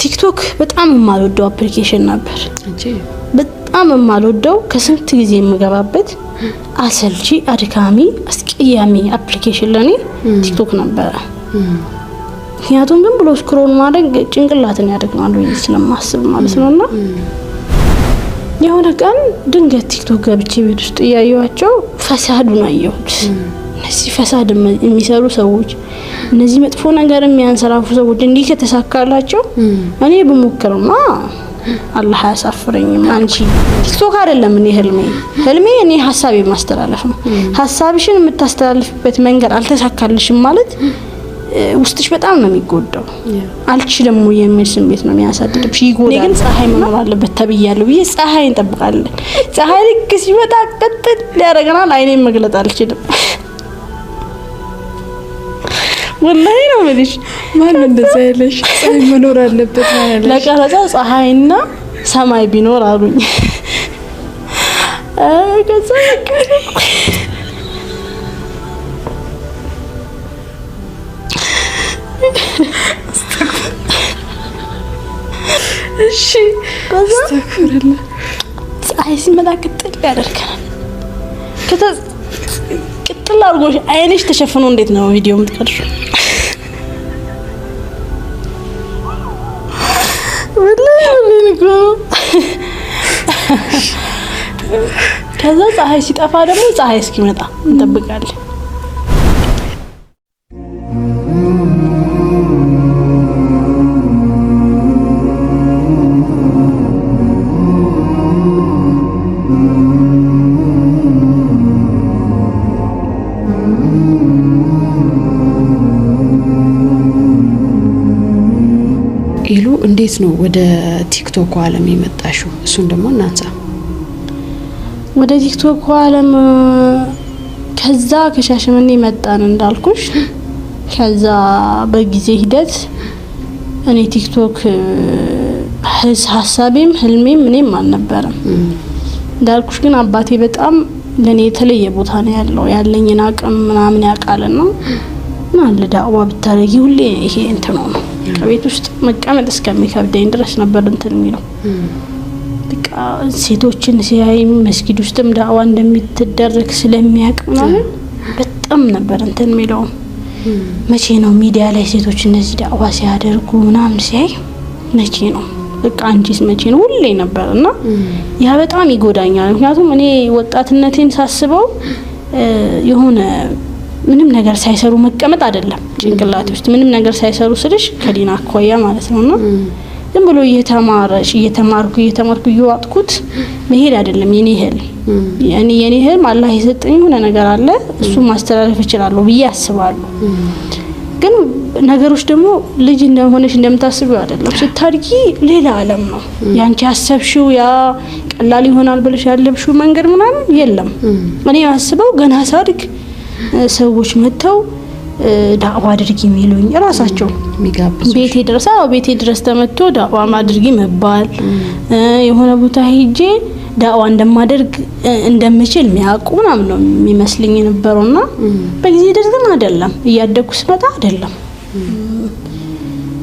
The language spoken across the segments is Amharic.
ቲክቶክ በጣም የማልወደው አፕሊኬሽን ነበር እንጂ በጣም የማልወደው ከስንት ጊዜ የምገባበት አሰልቺ አድካሚ አስቀያሚ አፕሊኬሽን ለኔ ቲክቶክ ነበር። ምክንያቱም ግን ብሎ ስክሮል ማድረግ ጭንቅላትን ያደክማል ወይ ስለማስብ ማለት ነውና የሆነ ቀን ድንገት ቲክቶክ ገብቼ ቤት ውስጥ ያያዩዋቸው ፈሳዱን አየሁት። እነዚህ ፈሳድ የሚሰሩ ሰዎች እነዚህ መጥፎ ነገር የሚያንሰራፉ ሰዎች እንዲህ ከተሳካላቸው እኔ በመከረማ አላህ ያሳፍረኝም። አንቺ ቲክቶክ አይደለም እኔ ህልሜ እኔ ሐሳቤ ማስተላለፍ ነው። ሐሳብሽን የምታስተላልፍበት መንገድ አልተሳካልሽም ማለት ውስጥሽ በጣም ነው የሚጎዳው። አልችልም የሚል ስሜት ነው የሚያሳድድብሽ ይጎዳል። ግን ፀሐይ መኖር አለበት ተብያለሁ ብዬ ፀሐይን እንጠብቃለን። ፀሐይ ልክ ሲመጣ ቀጥል ያደርገናል። አይኔን መግለጥ አልችልም። ወላሂ ነው ማለት ማን እንደዛ ያለሽ ፀሐይ መኖር አለበት ማለት ለቀረጻ ፀሐይና ሰማይ ቢኖር አሉኝ። ከዛ እሺ ከዛ ፀሐይ ሲመጣ ቅጥል ያደርገናል። ከዛ ቅጥል አድርጎሽ አይንሽ ተሸፍኖ እንዴት ነው ቪዲዮ የምትቀርጹ? ከዛ ፀሐይ ሲጠፋ ደግሞ ፀሐይ እስኪመጣ እንጠብቃለን። ኢሉ እንዴት ነው ወደ ቲክቶክ ዓለም የመጣሽው? እሱን ደግሞ እናንሳ። ወደ ቲክቶክ ዓለም ከዛ ከሻሸመኔ መጣን እንዳልኩሽ። ከዛ በጊዜ ሂደት እኔ ቲክቶክ ሐሳቤም ህልሜም ምንም አልነበረም እንዳልኩሽ። ግን አባቴ በጣም ለኔ የተለየ ቦታ ነው ያለው። ያለኝን አቅም ምናምን ያውቃልና ማን ለዳዋ ብታረጊ ሁሌ ይሄ እንትን ነው ከቤት ውስጥ መቀመጥ እስከሚከብደኝ ድረስ ነበር እንትን የሚለው። በቃ ሴቶችን ሲያይ መስጊድ ውስጥም ዳዋ እንደሚትደረግ ስለሚያውቅ ምናምን በጣም ነበር እንትን የሚለው። መቼ ነው ሚዲያ ላይ ሴቶች እነዚህ ዳዋ ሲያደርጉ ምናምን ሲያይ መቼ ነው በቃ አንቺስ መቼ ነው ሁሌ ነበርና ያ በጣም ይጎዳኛል። ምክንያቱም እኔ ወጣትነቴን ሳስበው የሆነ ምንም ነገር ሳይሰሩ መቀመጥ አይደለም ጭንቅላት ውስጥ ምንም ነገር ሳይሰሩ ስልሽ ከዲና አኳያ ማለት ነውና ዝም ብሎ እየተማርኩ ይዋጥኩት መሄድ አይደለም የኔ ህልም። የኔ ህልም አላህ የሰጠኝ ሆነ ነገር አለ እሱ ማስተላለፍ እችላለሁ ብዬ አስባለሁ። ግን ነገሮች ደግሞ ልጅ እንደሆነሽ እንደምታስቢው አይደለም። ስታድጊ ሌላ ዓለም ነው። ያንቺ ያሰብሽው ያ ቀላል ይሆናል ብለሽ ያለብሽው መንገድ ምናምን የለም። እኔ አስበው ገና ሳድግ ሰዎች መተው ዳዋ አድርጊ የሚሉኝ ራሳቸው የሚጋብዙ ቤቴ ድረስ ተመቶ ዳዋ አድርጊ መባል የሆነ ቦታ ሄጄ ዳዋ እንደማደርግ እንደምችል የሚያውቁ ምናምን ነው የሚመስልኝ ነበርና በጊዜ ድረስ አይደለም እያደኩ ስመጣ አይደለም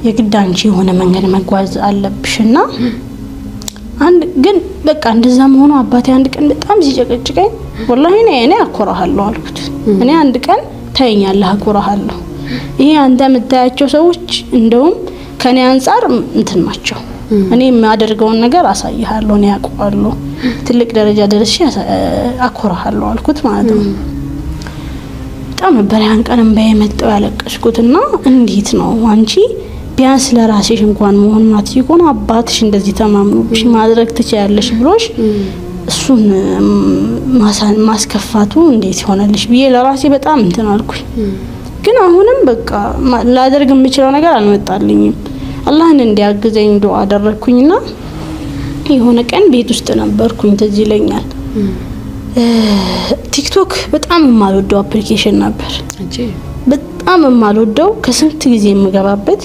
የግድ አንቺ የሆነ መንገድ መጓዝ አለብሽና ግን በቃ እንደዛም ሆኖ አባቴ አንድ ቀን በጣም ሲጨቀጭቀኝ ወላሂ እኔ አኮራሃለሁ አልኩት። እኔ አንድ ቀን ታየኛለህ አኮራሃለሁ። ይሄ አንተ የምታያቸው ሰዎች እንደውም ከኔ አንፃር እንትን ናቸው። እኔ የማደርገውን ነገር አሳይሃለሁ እኔ ያውቃለሁ ትልቅ ደረጃ ደርሼ አኮራሃለሁ አልኩት ማለት ነው። በጣም ነበር ያን ቀንም በየመጣው ያለቀስኩትና እንዴት ነው አንቺ ቢያንስ ለራስሽ እንኳን መሆን ማትይቆን አባትሽ እንደዚህ ተማምኖብሽ ማድረግ ትችያለሽ ብሎሽ እሱን ማስከፋቱ እንዴት ይሆነልሽ ብዬ ለራሴ በጣም እንትን አልኩኝ። ግን አሁንም በቃ ላደርግ የምችለው ነገር አልመጣልኝም። አላህን እንዲያግዘኝ ዱአ አደረኩኝና የሆነ ቀን ቤት ውስጥ ነበርኩኝ ትዝ ይለኛል። ቲክቶክ በጣም የማልወደው አፕሊኬሽን ነበር እንጂ በጣም የማልወደው ከስንት ጊዜ የምገባበት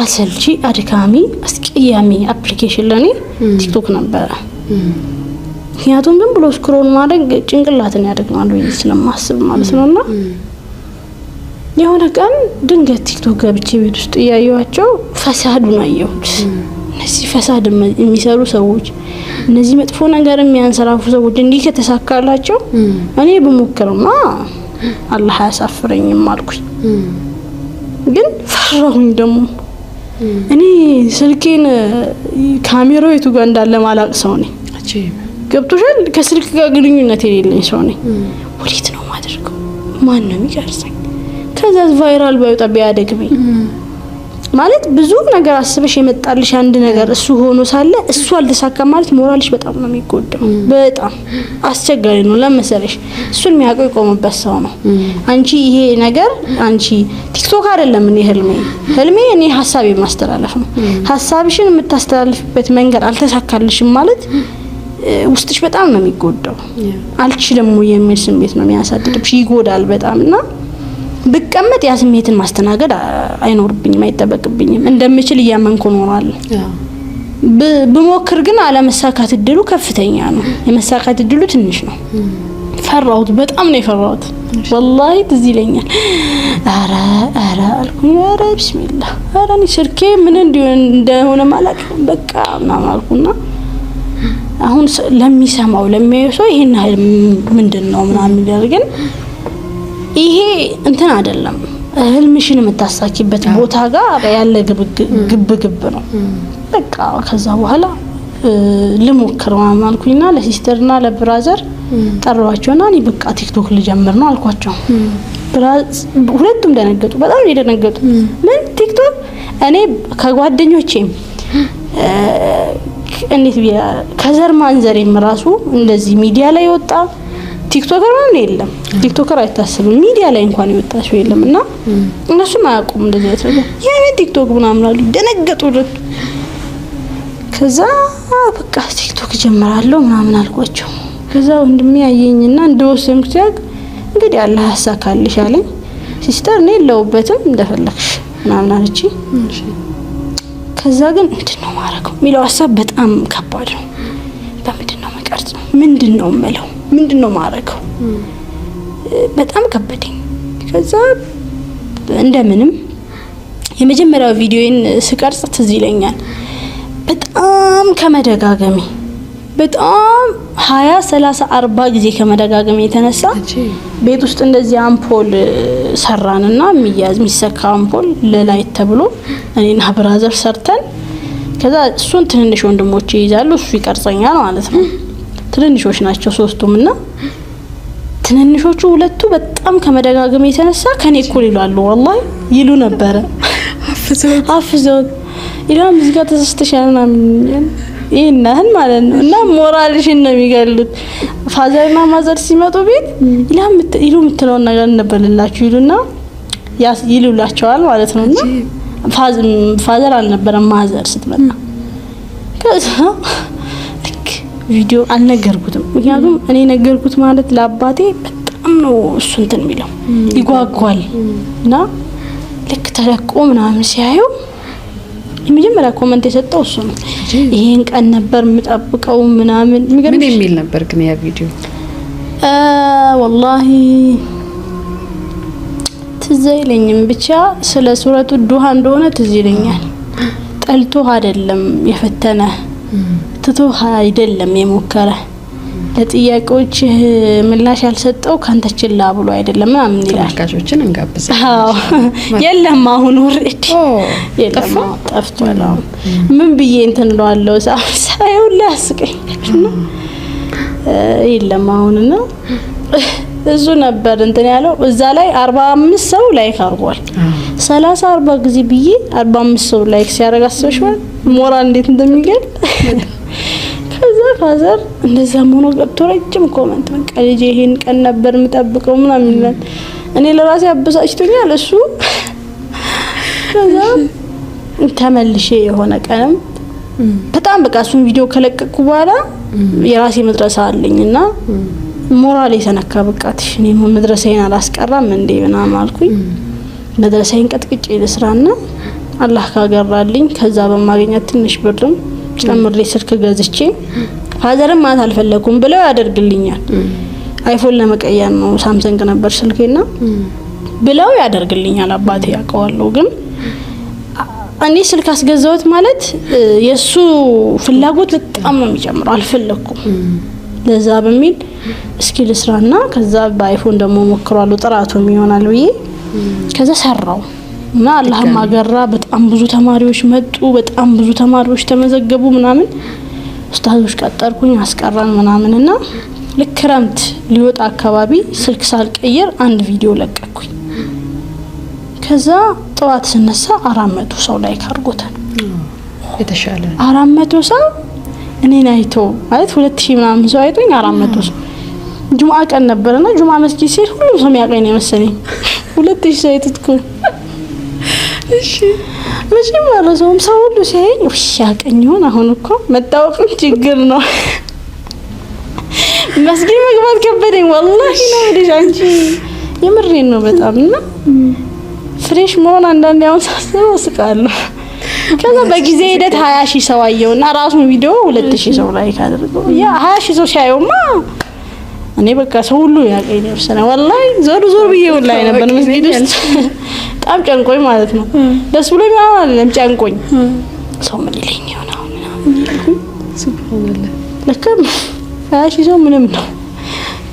አሰልቺ አድካሚ አስቀያሚ አፕሊኬሽን ለኔ ቲክቶክ ነበር። ምክንያቱም ግን ብሎ ስክሮል ማድረግ ጭንቅላትን ያደክማል ወይ ስለማስብ ማለት ነውና የሆነ ቀን ድንገት ቲክቶክ ገብቼ ቤት ውስጥ እያየኋቸው ፈሳዱን አየሁት። እነዚህ ፈሳድ የሚሰሩ ሰዎች እነዚህ መጥፎ ነገር የሚያንሰራፉ ሰዎች እንዲህ ከተሳካላቸው እኔ በሞክርማ አላህ አያሳፍረኝም አልኩኝ። ግን ፈራሁኝ ደግሞ እኔ ስልኬን ካሜራው የቱ ጋር እንዳለ ማላቅ ሰው ነኝ። ገብቶሻል? ከስልክ ጋር ግንኙነት የሌለኝ ሰው ነኝ። ወዴት ነው ማድረገው? ማን ነው የሚቀርጸኝ? ከዛ ቫይራል ባይወጣ ቢያደግመኝ ማለት ብዙ ነገር አስበሽ የመጣልሽ አንድ ነገር እሱ ሆኖ ሳለ እሱ አልተሳካም ማለት ሞራልሽ በጣም ነው የሚጎዳው። በጣም አስቸጋሪ ነው። ለምሳሌ እሱን የሚያውቀው የቆመበት ሰው ነው። አንቺ ይሄ ነገር አንቺ ቲክቶክ አይደለም እኔ ህልሜ እኔ ሐሳቤ ማስተላለፍ ነው። ሐሳብሽን የምታስተላልፍበት መንገድ አልተሳካልሽም ማለት ውስጥሽ በጣም ነው የሚጎዳው። አልችልም የሚል ስሜት ነው የሚያሳድድብሽ፣ ይጎዳል በጣምና ብቀመጥ ያ ስሜትን ማስተናገድ አይኖርብኝም፣ አይተበቅብኝም። እንደምችል እያመንኩ ኖራለሁ። በሞክር ግን አለመሳካት እድሉ ከፍተኛ ነው፣ የመሳካት እድሉ ትንሽ ነው። ፈራሁት፣ በጣም ነው የፈራሁት። والله ትዝ ይለኛል። አረ አልኩኝ፣ አረ ቢስሚላህ፣ አረ እኔ ስልኬ ምን እንደሆነ ማለት በቃ ምናምን አልኩና አሁን ለሚሰማው ለሚያየው ሰው ይሄን ምንድነው ምናምን ይደርግን ይሄ እንትን አይደለም። ህልምሽን የምታሳኪበት ቦታ ጋር ያለ ግብ ነው። በቃ ከዛ በኋላ ልሞክር ማማልኩኝና ለሲስተርና ለብራዘር ጠራዋቸውና እኔ በቃ ቲክቶክ ልጀምር ነው አልኳቸው። ሁለቱም ደነገጡ፣ በጣም ደነገጡ። ምን ቲክቶክ? እኔ ከጓደኞቼም እንዴት ቢያ ከዘር ማንዘሬም ራሱ እንደዚህ ሚዲያ ላይ ወጣ ቲክቶከር ነው የለም። ቲክቶከር አይታሰብም፣ ሚዲያ ላይ እንኳን ይወጣሽ የለምና እነሱም አያውቁም እንደዚህ አይተው ያኔ ቲክቶክ ምናምን አሉ፣ ደነገጡ። ከዛ በቃ ቲክቶክ ጀምራለሁ ምናምን አልኳቸው። ከዛ ወንድሜ ያየኝና እንደወሰንኩት ያቅ እንግዲህ አላህ ያሳካልሽ አለኝ። ሲስተር እኔ የለውበትም እንደፈለክሽ ምናምን አለች። ከዛ ግን ምንድነው ማረከው የሚለው ሐሳብ በጣም ከባድ ነው። በምንድነው መቀርጽ ነው? ምንድነው መለው? ምንድነው ማረከው? በጣም ከበደኝ። ከዛ እንደምንም የመጀመሪያው ቪዲዮን ስቀርጽ ትዝ ይለኛል በጣም ከመደጋገሚ በጣም 20 30 40 ጊዜ ከመደጋገሚ የተነሳ ቤት ውስጥ እንደዚህ አምፖል ሰራንና የሚሰካ አምፖል ለላይት ተብሎ እኔና ብራዘር ሰርተን ከዛ እሱን ትንንሽ ወንድሞቼ ይዛሉ፣ እሱ ይቀርጸኛል ማለት ነው። ትንንሾች ናቸው ሶስቱምና ትንንሾቹ ሁለቱ በጣም ከመደጋገሚ የተነሳ ከኔ እኩል ይላሉ። والله ይሉ ነበር አፍዘው ይላም እዚህ ጋር ተስተሻለ ምናምን ይሄናን ማለት ነው። እና ሞራልሽን ነው የሚገሉት። ፋዘርና ማዘር ሲመጡ ቤት ይሉ የምትለው ነገር እንበልላችሁ ይሉና ይሉላቸዋል ማለት ነውና ፋዘር አልነበረም ማዘር ስትመጣ ከዛ ቪዲዮ አልነገርኩትም። ምክንያቱም እኔ ነገርኩት ማለት ለአባቴ በጣም ነው እሱ እንትን የሚለው ይጓጓል። እና ልክ ተለቆ ምናምን ሲያዩ የመጀመሪያ ኮሜንት የሰጠው እሱ ነው። ይሄን ቀን ነበር የምጠብቀው ምናምን ምን የሚል ነበር ግን ያ ቪዲዮ والله ትዝ አይለኝም። ብቻ ስለ ሱረቱ ዱሃ እንደሆነ ትዝ ይለኛል። ጠልቶ አይደለም የፈተነ ትቶ አይደለም የሞከረ ለጥያቄዎች ምላሽ ያልሰጠው ካንተ ችላ ብሎ አይደለም ምናምን ይላል። ተካቾችን እንጋብዘ የለም አሁን ወርድ የለም ጠፍቷል። ምን ብዬ እንትን እለዋለሁ ሳይው ላስቀኝ የለም አሁን ነው እዙ ነበር እንትን ያለው እዛ ላይ 45 ሰው ላይክ አርጓል። 30 40 ጊዜ ብዬ 45 ሰው ላይክ ሲያደርግ አስበሽዋል ሞራል እንዴት እንደሚገል። ከዛ ፋዘር እንደዛ ሆኖ ገብቶ ረጅም ኮሜንት በቃ ልጄ ይሄን ቀን ነበር የምጠብቀው ምናምን ይላል። እኔ ለራሴ አበሳጭቶኛል እሱ። ከዛ ተመልሼ የሆነ ቀንም በጣም በቃ እሱን ቪዲዮ ከለቀቅኩ በኋላ የራሴ መድረሳ አለኝና ሞራል የተነካ በቃትሽ እኔ መድረሳዬን አላስቀራም እንዴ ምናምን አልኩኝ። መድረሳዬን ቀጥቅጬ ለስራና አላህ ካገራልኝ ከዛ በማግኘት ትንሽ ብርም ጨምሬ ስልክ ገዝቼ ፋዘርም ማለት አልፈለኩም ብለው ያደርግልኛል። አይፎን ለመቀየር ነው ሳምሰንግ ነበር ስልኬና ብለው ያደርግልኛል አባቴ ያውቀዋለሁ። ግን እኔ ስልክ አስገዛሁት ማለት የሱ ፍላጎት በጣም ነው የሚጨምረው። አልፈለኩም ለዛ በሚል እስኪ ልስራና ከዛ በአይፎን ደግሞ ሞክሯለሁ ጥራቱም ይሆናል ብዬ ከዛ ሰራው እና አላህም አገራ። በጣም ብዙ ተማሪዎች መጡ፣ በጣም ብዙ ተማሪዎች ተመዘገቡ ምናምን ኡስታዞች ቀጠርኩኝ አስቀራን ምናምንና ለክረምት ሊወጣ አካባቢ ስልክ ሳልቀየር አንድ ቪዲዮ ለቀኩኝ። ከዛ ጠዋት ስነሳ 400 ሰው ላይክ አድርጎታል። የተሻለ 400 ሰው እኔን አይቶ ማለት 2000 ምናምን ሰው አይቶኝ 400 ሰው ጁምአ ቀን ነበርና ጁምአ መስጊድ ሲል ሁሉም ሰው የሚያቀኝ ነው መሰለኝ 2000 ሰው አይቶትኩ። እሺ መቼም አልረሳውም። ሰው ሁሉ ሲያየኝ ውሽ ያቀኝ ይሆን አሁን እኮ መታወቅም ችግር ነው። መስጊድ መግባት ከበደኝ ወላሂ ነው ልጅ አንቺ የምሬን ነው በጣምና ፍሬሽ መሆን አንዳንዴ አሁን ሳስበው እስቃለሁ። ከዛ በጊዜ ሂደት 20000 ሰው አየውና ራሱን ቪዲዮ 2000 ሰው ላይክ አድርገው ያ 20000 ሰው ሲያየውማ እኔ በቃ ሰው ሁሉ ያቀኝ ነው ሰነ ወላሂ ዞር ብዬ ወላሂ ነበር መስጊድ ውስጥ በጣም ጨንቆኝ ማለት ነው። ደስ ብሎኝ አይደለም ጨንቆኝ ሰው ምን ይለኝ ይሆን አሁን ሱብሃንአላህ ለከም 20000 ሰው ምንም ነው።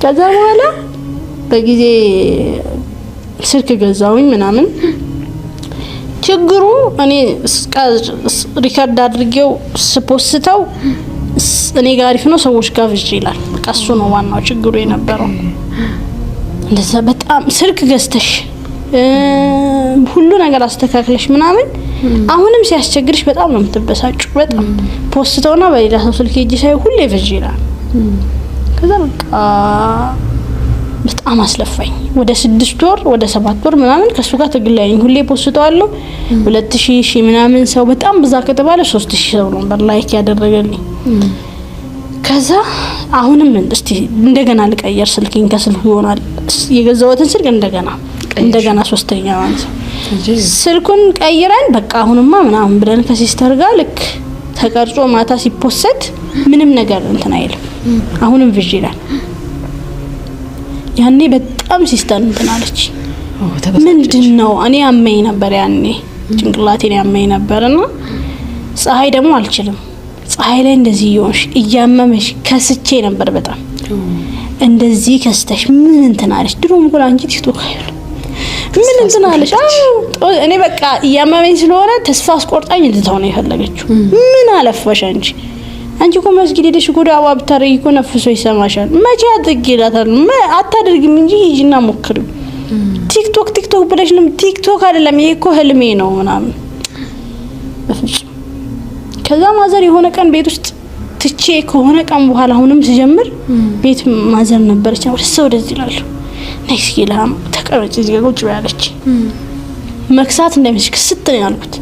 ከዛ በኋላ በጊዜ ስልክ ገዛውኝ ምናምን ችግሩ እኔ ሪከርድ አድርጌው ስፖስተው እኔ ጋር አሪፍ ነው ሰዎች ጋር ፍጅ ይላል። በቃ እሱ ነው ዋናው ችግሩ የነበረው። እንደዛ በጣም ስልክ ገዝተሽ ሁሉ ነገር አስተካክለሽ ምናምን አሁንም ሲያስቸግርሽ በጣም ነው የምትበሳጩ። በጣም ፖስተውና በሌላ ሰው ስልክ እጂ ሳይ ሁሌ ፍጅ ይላል። ከዛ በቃ በጣም አስለፋኝ። ወደ 6 ወር ወደ 7 ወር ምናምን ከሱ ጋር ተግላየኝ። ሁሌ ፖስተዋለሁ 2000 ምናምን ሰው በጣም በዛ ከተባለ 3000 ሰው ነበር ላይክ ያደረገልኝ። ከዛ አሁንም እስቲ እንደገና ልቀየር ስልኬን ከስልኩ ይሆናል የገዛሁትን ስልክ እንደገና ሶስተኛ ማለት ስልኩን ቀይረን በቃ አሁንማ ምናምን ብለን ከሲስተር ጋር ልክ ተቀርጾ ማታ ሲፖስት ምንም ነገር እንትን አይልም። አሁንም ቪዥ ይላል። ያኔ በጣም ሲስተር እንትን አለች። ምንድነው እኔ አመኝ ነበር ያኔ ጭንቅላቴን ያመኝ ነበርና ፀሐይ ደግሞ አልችልም። ፀሐይ ላይ እንደዚህ ይሆንሽ እያመመሽ ከስቼ ነበር በጣም እንደዚህ ከስተሽ ምን እንትን አለሽ። ድሮም እኮ አንቺ ቲክቶክ አይደል ምን እንትን አለሽ። እኔ በቃ እያመመኝ ስለሆነ ተስፋ አስቆርጣኝ እንድትሆነ የፈለገችው ምን አለፈሽ አንቺ እኮ መስጊድ ሄደሽ እኮ ዳዋ ብታረጊ እኮ ነፍሶ ይሰማሻል። መቼ አድርጊላታል አታደርግም እንጂ ሂጂና ሞክሪ። ቲክቶክ ብለሽ ነው ቲክቶክ አይደለም ይሄ እኮ ህልሜ ነው ምናምን በፍጹም። ከዛ ማዘር የሆነ ቀን ቤት ውስጥ ትቼ ከሆነ ቀን በኋላ አሁንም ሲጀምር ቤት ማዘር ነበረች ነው ሰው ደስ ይላል ነክስ ይላም ተቀረጭ እዚህ ጋር ቁጭ ያለች መክሳት እንደምሽክ ስትል ያልኩት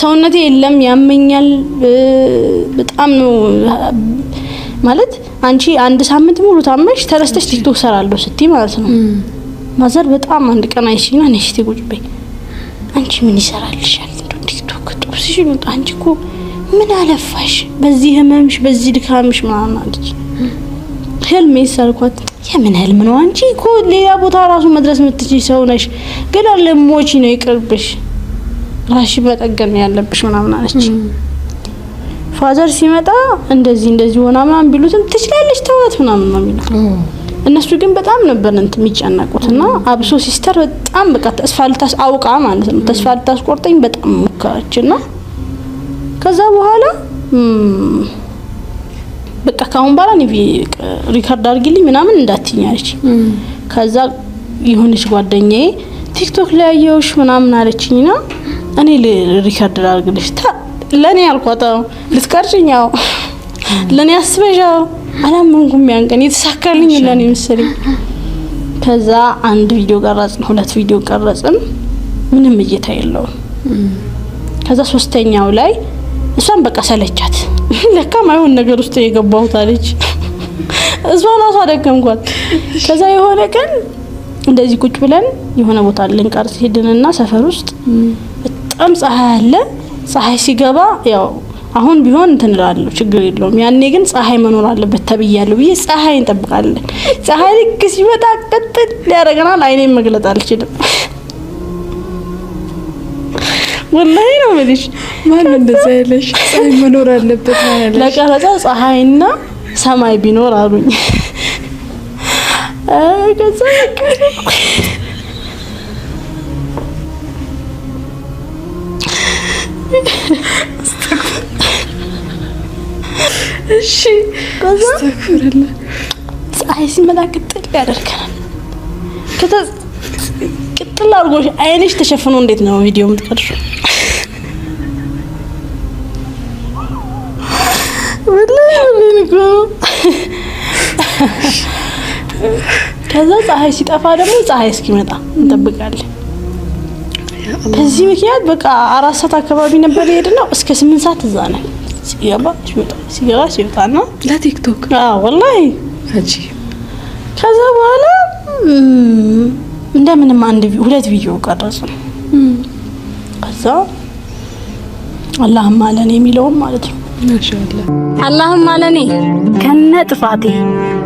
ሰውነቴ የለም ያመኛል በጣም ነው ማለት አንቺ አንድ ሳምንት ሙሉ ታመሽ ተረስተሽ ቲክቶክ ሰራለሁ ስትይ ማለት ነው። ማዘር በጣም አንድ ቀን አይሽና ነሽቲ ቁጭ በይ አንቺ ምን ይሰራልሻል እንደው ቲክቶክ ጥብስሽ ነው አንቺ እኮ ምን አለፋሽ በዚህ ህመምሽ በዚህ ድካምሽ ምናምን አለች። ህልሜ ሳልኳት የምን ህልም ነው አንቺ እኮ ሌላ ቦታ ራሱ መድረስ የምትችይ ሰው ነሽ ግን ለሞቺ ነው ይቅርብሽ ራሺ መጠገን ያለብሽ ምናምን አለች። ፋዘር ሲመጣ እንደዚህ ሆና ምናምን ቢሉትም ትችላለሽ ተዋት ምናምን ነው የሚለው። እነሱ ግን በጣም ነበር እንትን የሚጨነቁትና አብሶ ሲስተር በጣም በቃ ተስፋ ልታስቆርጣ ማለት ነው ተስፋ ልታስቆርጠኝ በጣም ሞከረችና ከዛ በኋላ በቃ ካሁን በኋላ ነው ሪከርድ አድርጊልኝ ምናምን እንዳትኛለች። ከዛ የሆነች ጓደኛዬ ቲክቶክ ላይ ያየውሽ ምናምን አለችኝና እኔ ሪከርድ አድርግልሽ ለኔ አልኳት ልትቀርጭኛው ለኔ አስበሻው አላምንኩም ያንቀን የተሳካልኝ ለኔ መሰለኝ። ከዛ አንድ ቪዲዮ ቀረጽን 2 ቪዲዮ ቀረጽን ምንም እይታ የለውም። ከዛ ሶስተኛው ላይ እሷን በቃ ሰለቻት ለካ ማይሆን ነገር ውስጥ የገባሁት አለች። እሷን አሳደከምኳት። ከዛ የሆነ ቀን እንደዚህ ቁጭ ብለን የሆነ ቦታ ልንቀርጽ ሄድንና ሰፈር ውስጥ በጣም ፀሐይ አለ። ፀሐይ ሲገባ ያው አሁን ቢሆን እንትን እላለሁ ችግር የለውም። ያኔ ግን ፀሐይ መኖር አለበት ተብያለሁ ብዬ ፀሐይ እንጠብቃለን። ፀሐይ ልክ ሲመጣ ቅጥል ያደርገናል። አይኔን መግለጥ አልችልም። ወላሂ ነው የምልሽ። ማን እንደዛ ያለሽ? ፀሐይ መኖር አለበት ማለት ለቀረጻ ፀሐይና ሰማይ ቢኖር አሉኝ። ከዛ እሺ አስተክፍርለ ፀሐይ ሲመጣ ቅጥል ያደርገናል። ከዛ ቅጥል አድርጎሽ አይንሽ ተሸፍኖ እንዴት ነው ቪዲዮ የምትቀርጹ? ከዛ ፀሐይ ሲጠፋ ደግሞ ፀሐይ እስኪመጣ እንጠብቃለን። በዚህ ምክንያት በቃ 4 ሰዓት አካባቢ ነበር የሄድነው እስከ 8 ሰዓት እዛ ነን። ሲገባ ሲወጣና ለቲክቶክ ወላሂ አጂ። ከዛ በኋላ እንደምንም 2 ቪዲዮ ቀረጽን። ከዛ አላህም አለኔ የሚለው ማለት ነው። ማሻአላህ አላህም አለኔ ከነ ጥፋቴ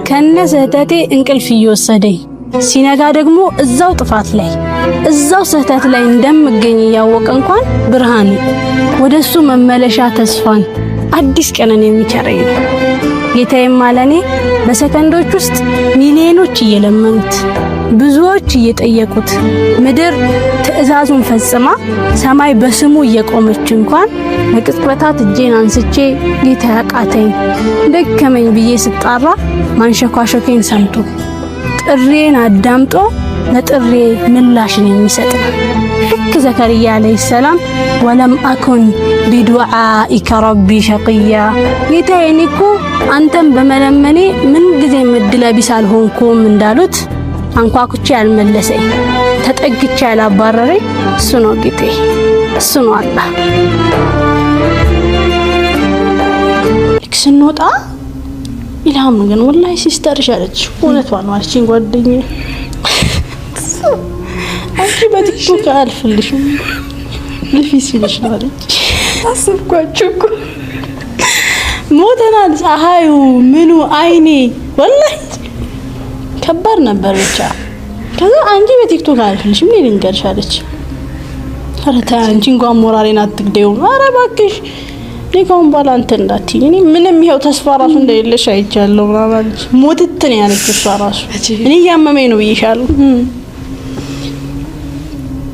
ከነ ስህተቴ እንቅልፍ እየወሰደኝ ሲነጋ ደግሞ እዛው ጥፋት ላይ እዛው ስህተት ላይ እንደምገኝ ያወቀ እንኳን ብርሃን ወደሱ መመለሻ ተስፋን አዲስ ቀንን የሚቸረኝ ነው። ጌታዬም አለኔ በሰከንዶች ውስጥ ሚሊዮኖች እየለመኑት ብዙዎች እየጠየቁት ምድር ትዕዛዙን ፈጽማ ሰማይ በስሙ እየቆመች እንኳን በቅጽበታት እጄን አንስቼ ጌታ ያቃተኝ ደከመኝ ብዬ ስጣራ ማንሸኳሸኬን ሰምቶ ጥሬን አዳምጦ ለጥሬ ምላሽን የሚሰጥ ነው። ልክ ዘከርያ አለይሂ ሰላም ወለም አኩን ቢዱዓኢከ ረቢ ሸቂያ ጌታዬ እኔ እኮ አንተን በመለመኔ ምን ጊዜ እድለ ቢስ አልሆንኩም እንዳሉት አንኳኩቼ ያልመለሰኝ ተጠግቼ ያላባረረኝ እሱ ነው ጌታዬ፣ እሱ ነው አላህ። ልክ ስንወጣ ኢልሃም ግን ወላሂ ሲስተርሽ አለች። እውነቷን ነው አለችኝ ጓደኛዬ። አንቺ በቲክቶክ አልፈልሽም ልፊ ሲልሽ ነው አለች። አስብኳችሁ እኮ ሞተናል። ፀሐዩ ምኑ አይኔ ወላሂ ከባድ ነበር ብቻ። ከዛ አንቺ በቲክቶክ አልፈልሽም ምን ልንገርሽ አለች። ኧረ ተይ አንቺ እንኳን ሞራሌን አትግደው። ኧረ እባክሽ እኔ ከአሁን በኋላ አንተ እንዳትዪ እኔ ምንም ይኸው ተስፋ ራሱ እንደሌለሽ አይቻለሁ ምናምን አለች። ሞትት ነው ያለችው እሷ ራሱ። እኔ እያመመኝ ነው ብዬሻለሁ።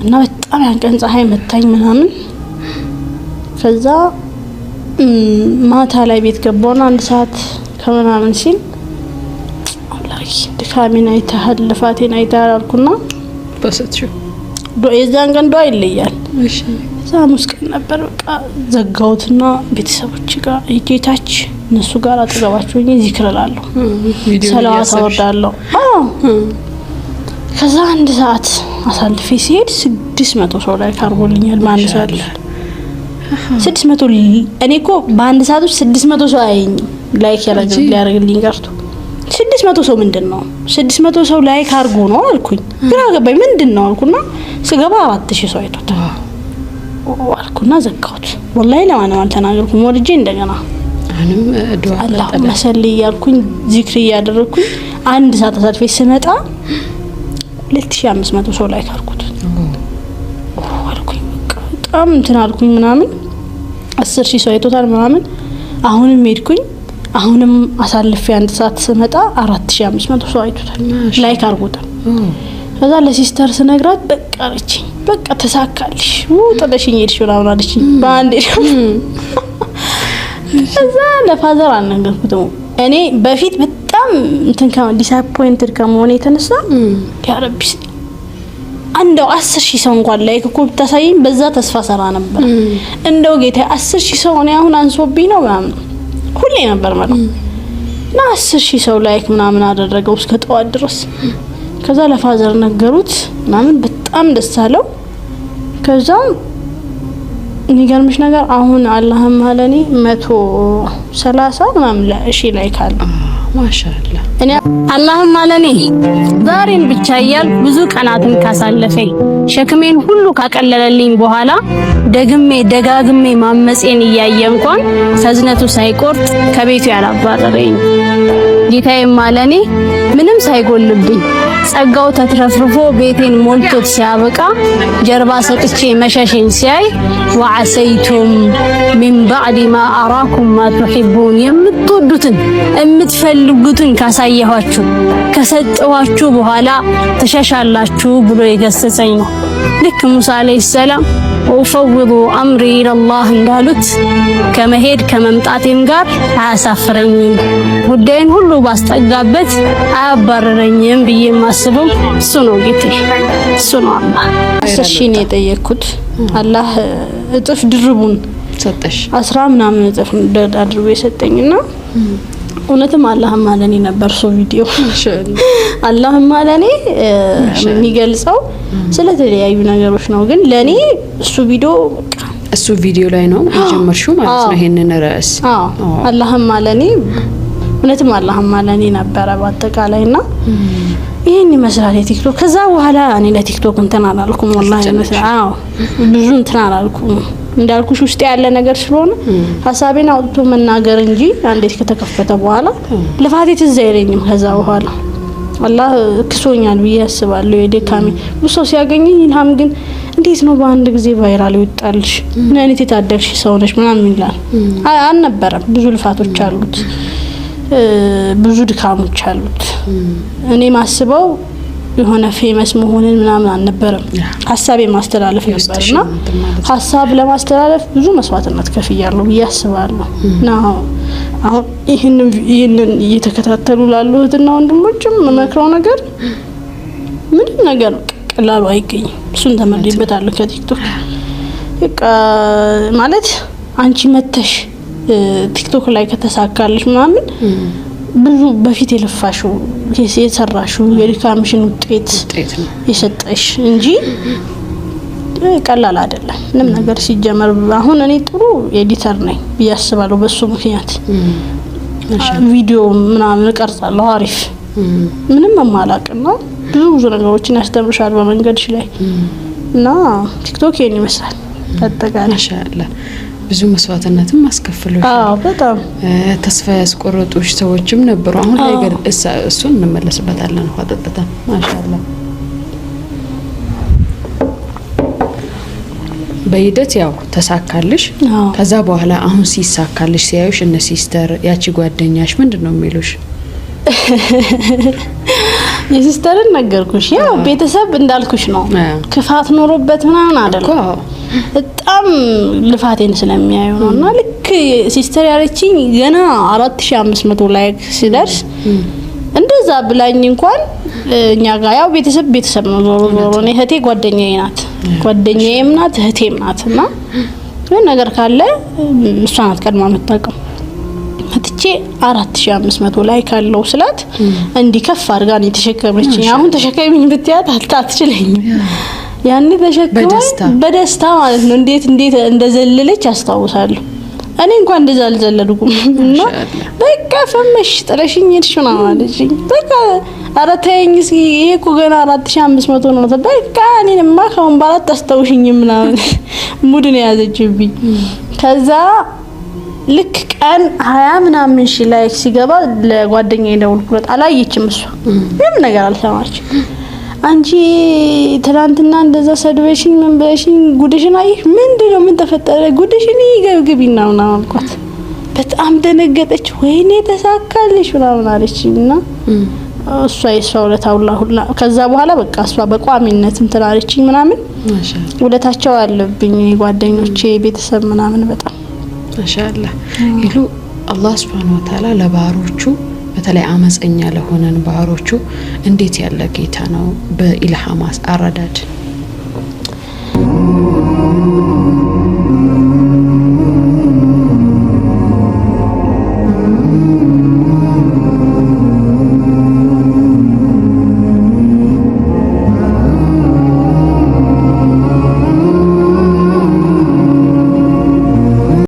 እና በጣም ያን ቀን ፀሐይ መታኝ ምናምን። ከዛ ማታ ላይ ቤት ገባሁና 1 ሰዓት ከምናምን ሲል አላህ ድካሜን አይተሃል ልፋቴን አይተሃል አልኩና በሰጥሽው የዛን ቀን ዱዓ ይለያል። እሺ ሐሙስ ቀን ነበር በቃ ዘጋሁትና ቤተሰቦች ጋር ጌታች እነሱ ጋር አጠገባቸው ሆኜ ዚክር እላለሁ፣ ሰላዋት አወርዳለሁ። ከዛ 1 ሰዓት አሳልፌ ሲሄድ 600 ሰው ላይ ካርቦልኛል። ማን ሰው 600 እኔ እኮ በ1 ሰዓት ውስጥ 600 ሰው አየኝ ላይክ ያደርግልኝ ቀርቶ 600 ሰው ምንድነው 600 ሰው ላይክ አርጎ ነው አልኩኝ። ግራ ገባኝ ምንድነው አልኩና ስገባ 4000 ሰው አይቶታል አልኩና ዘጋሁት። ወላሂ ለማንም አልተናገርኩም። ወልጄ እንደገና አንም ዱዓ አላህ መሰሊ ያልኩኝ ዚክር ያደረኩኝ 1 ሰዓት አሳልፌ ስመጣ 2500 ሰው ላይክ አርኩት አልኩኝ። በቃ በጣም እንትን አልኩኝ ምናምን 10000 ሰው አይቶታል ምናምን። አሁንም ሄድኩኝ አሁንም አሳልፌ 1 ሰዓት ስመጣ 4500 ሰው አይቶታል ላይክ አርጉታል። ከዛ ለሲስተር ስነግራት በቃ አለችኝ በቃ ተሳካልሽ ጥለሽኝ ሄድሽ ምናምን አለችኝ በአንዴ። ከዛ ለፋዘር አልነገርኩትም። እኔ በፊት በጣም እንትን ዲስአፖይንትድ ከመሆኔ የተነሳ ያ ረቢ እንደው 10000 ሰው እንኳን ላይክ እኮ ብታሳየኝ በዛ ተስፋ ሰራ ነበር። እንደው ጌታ 10000 ሰው እኔ አሁን አንሶብኝ ነው ምናምን ሁሌ ነበር ማለት እና 10000 ሰው ላይክ ምናምን አደረገው እስከ ጠዋት ድረስ። ከዛ ለፋዘር ነገሩት ምናምን በጣም ደስ አለው። ከዛ የሚገርምሽ ነገር አሁን አላህም አለኔ 130 ምናምን ሺህ ላይክ አለ ማሻአላህ እኔ አላህም ማለኔ ዛሬን ብቻ እያል ብዙ ቀናትን ካሳለፈኝ ሸክሜን ሁሉ ካቀለለልኝ በኋላ ደጋግሜ ማመጼን እያየ እንኳን ፈዝነቱ ሳይቆርጥ ከቤቱ ያላባረረኝ ጌታዬ ማለኔ ምንም ሳይጎልብኝ ጸጋው ተትረፍርፎ ቤቴን ሞልቶት ሲያበቃ ጀርባ ሰጥቼ መሸሽን ሲያይ ወዐሰይቱም ሚን ባዕድ ማ አራኩም ማ ትሒቡን የምትወዱትን የምትፈልጉትን ካሳየኋችሁ ከሰጠኋችሁ በኋላ ተሸሻላችሁ ብሎ የገሰጸኝ ነው። ልክ ሙሳ አለይሂ ሰላም ወፈውዱ አምሪ ኢለላህ እንዳሉት ከመሄድ ከመምጣቴም ጋር አያሳፍረኝም፣ ጉዳይን ሁሉ ባስጠጋበት አያባረረኝም ብዬ የማስበው እሱ ነው። ጌቴ እሱ ነው። አላህ እሺ ነው የጠየቅኩት። አላህ እጥፍ ድርቡን ሰጠሽ 10 ምናምን እጥፍ አድርጎ የሰጠኝና እውነትም አላህም ማለኔ ነበር። ሶ ቪዲዮ አላህም ማለኔ የሚገልጸው ስለተለያዩ ነገሮች ነው። ግን ለኔ እሱ ቪዲዮ ላይ ነው የጀመርሽው ማለት ነው ይሄንን ርዕስ? አላህም ማለኔ እውነትም አላህም ማለኔ ነበር በአጠቃላይና ይሄን ይመስላል የቲክቶክ። ከዛ በኋላ እኔ ለቲክቶክ እንትን አላልኩም ወላሂ መስላው ብዙ እንትን አላልኩም። እንዳልኩሽ ውስጥ ያለ ነገር ስለሆነ ሐሳቤን አውጥቶ መናገር እንጂ አንዴት ከተከፈተ በኋላ ለፋቴ ትዝ አይለኝም። ከዛ በኋላ አላህ ክሶኛል ብዬ አስባለሁ። የደካሚ ብዙ ሰው ሲያገኘኝ ኢልሃም ግን እንዴት ነው በአንድ ጊዜ ቫይራል ይወጣልሽ? ምን አይነት የታደርሽ ሰው ነሽ ምናምን ይላል። አልነበረም። ብዙ ልፋቶች አሉት፣ ብዙ ድካሞች አሉት። እኔ ማስበው የሆነ ፌመስ መሆንን ምናምን አልነበረም። ሐሳቤ ማስተላለፍ ነበርና ሐሳብ ለማስተላለፍ ብዙ መስዋዕትነት ከፍያለሁ ብዬ አስባለሁ። አሁን ይሄንን እየተከታተሉ ላሉትና ወንድሞችም መክረው ነገር ምንም ነገር ቀላሉ አይገኝም። እሱን ተመርጬበታለሁ ከቲክቶክ። በቃ ማለት አንቺ መተሽ ቲክቶክ ላይ ከተሳካልሽ ምናምን ብዙ በፊት የለፋሽው የሰራሽው የድካምሽን ውጤት ነው የሰጠሽ እንጂ ቀላል አይደለም ምንም ነገር ሲጀመር። አሁን እኔ ጥሩ ኤዲተር ነኝ ብዬ አስባለሁ። በሱ ምክንያት ቪዲዮ ምናምን ቀርጻለሁ አሪፍ ምንም ማማላቅና ብዙ ነገሮችን ያስተምርሻል በመንገድሽ ላይ እና ቲክቶክ ይሄን ይመስላል አጠቃላይ ማሻአላህ። ብዙ መስዋዕትነትም አስከፍሎሽ በጣም ተስፋ ያስቆረጡሽ ሰዎችም ነበሩ። አሁን ላይ ግን እሱን እንመለስበታለን። ወጣጣ ማሻአላህ በሂደት ያው ተሳካልሽ። ከዛ በኋላ አሁን ሲሳካልሽ ሲያዩሽ እነ ሲስተር ያቺ ጓደኛሽ ምንድነው የሚሉሽ? የሲስተርን ነገርኩሽ። ያው ቤተሰብ እንዳልኩሽ ነው። ክፋት ኖሮበት ምናምን አይደለም። በጣም ልፋቴን ስለሚያዩ ነውና ልክ ሲስተር ያለችኝ ገና 4500 ላይክ ሲደርስ እንደዛ ብላኝ እንኳን እኛ ጋር ያው ቤተሰብ ነው ዞሮ ነው። እህቴ ጓደኛዬ ናት፣ ጓደኛዬም ናት እህቴም ናትና ነገር ካለ እሷ ናት ቀድማ የምታውቀው። አትቼ 4500 ላይክ አለው ስላት እንዲከፍ አድርጋ ነው የተሸከመችኝ። አሁን ተሸከሚኝ ብትያት አትችለኝም። ያኔ ተሸከመኝ በደስታ ማለት ነው። እንዴት እንደዘለለች አስታውሳለሁ። እኔ እንኳን እንደዛ አልዘለልኩም እና በቃ ፈመሽ ጥለሽኝ ሄድሽ ነው አለችኝ። በቃ ኧረ ተይኝ እስኪ ይሄ እኮ ገና 4500 ነው። በቃ እኔንማ ካሁን በኋላ አታስታውሽኝ ምናምን ሙድ ነው ያዘችብኝ። ከዛ ልክ ቀን 20 ምናምን ሺህ ላይክ ሲገባ ለጓደኛዬ ደውልኩላት። አላየችም እሷ ምንም ነገር አልሰማችም። አንቺ ትናንትና እንደዛ ሰድበሽኝ ምን ብለሽኝ ጉድሽን አየሽ? ምንድነው ምን ተፈጠረ? ጉድሽን ይገብግቢና ምናምን አልኳት። በጣም ደነገጠች። ወይኔ ተሳካልሽ ምናምን አለችኝና እሷ የሷውለታውላ ሁላ ከዛ በኋላ በቃ እሷ በቋሚነት እንትን አለችኝ ምናምን ማሻአላህ። ወለታቸው አለብኝ ጓደኞቼ ቤተሰብ ምናምን በጣም ማሻአላህ ይሉ አላህ Subhanahu Wa Ta'ala ለባሮቹ በተለይ አመፀኛ ለሆነን ባሮቹ እንዴት ያለ ጌታ ነው በኢልሃማስ አረዳድ